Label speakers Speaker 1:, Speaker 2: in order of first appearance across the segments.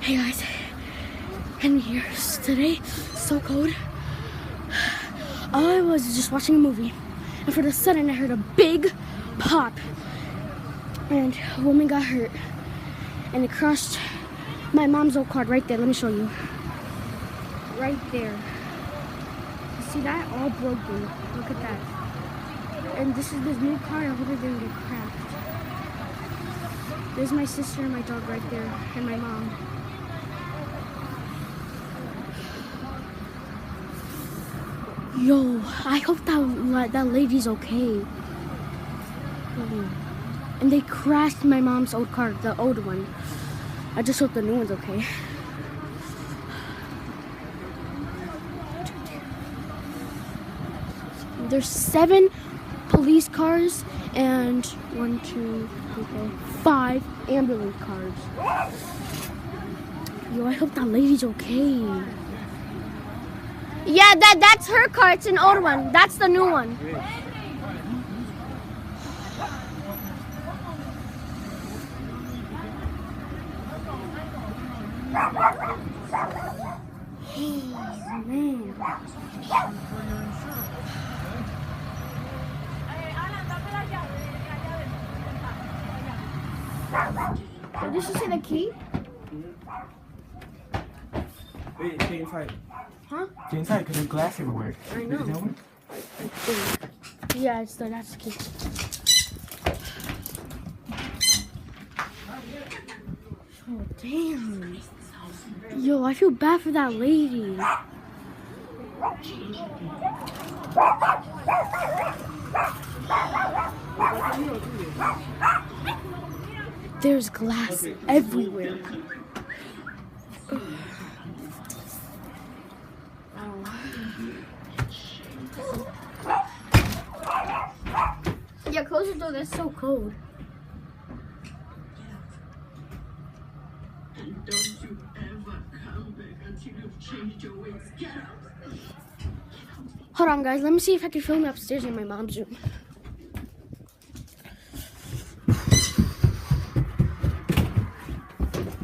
Speaker 1: Hey guys, Henry here. Today, so cold. All I was just watching a movie, and for the sudden I heard a big pop, and a woman got hurt, and it crushed my mom's old car right there. Let me show you. Right there. You see that? All broken. Look at that. And this is this new car. I hope it didn't get cracked. There's my sister and my dog right there, and my mom. Yo, I hope that lady's okay. And they crashed my mom's old car, the old one. I just hope the new one's okay. There's 7 police cars and 5 ambulance cars. Yo, I hope that lady's okay. Yeah, that's her car. It's an old one. That's the new one. Oh, man. Did she say the key?
Speaker 2: Wait, stay inside.
Speaker 1: Huh?
Speaker 2: Stay inside because there's glass everywhere.
Speaker 1: I know. Yeah, that's the key. Oh, damn. Yo, I feel bad for that lady. There's glass everywhere. Yeah, close the door. That's so cold.
Speaker 3: And don't you ever come back until you've changed your ways. Get out.
Speaker 1: Hold on, guys. Let me see if I can film upstairs in my mom's room.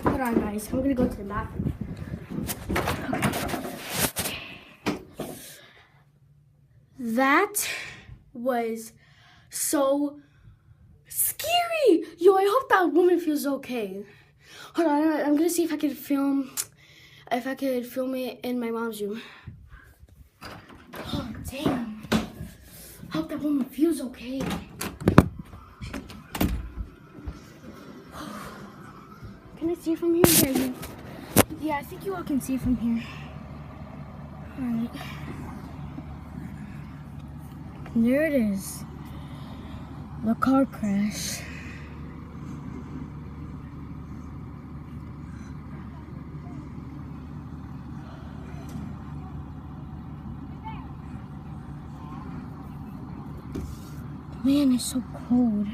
Speaker 1: Hold on, guys. I'm gonna go to the bathroom. That was so scary. Yo, I hope that woman feels okay. Hold on, I'm gonna see if I can film it in my mom's room. Oh, damn. I hope that woman feels okay. Can I see it from here? Yeah, I think you all can see it from here. Alright. There it is. The car crash. Man, it's so cold.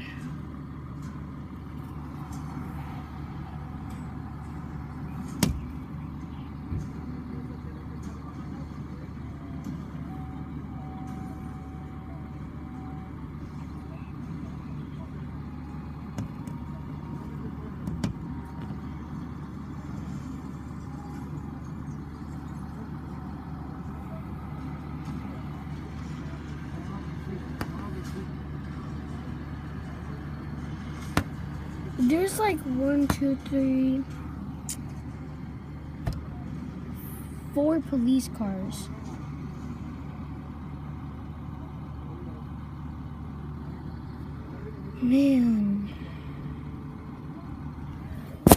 Speaker 1: There's like 1, 2, 3, 4 police cars. Man.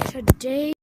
Speaker 1: Today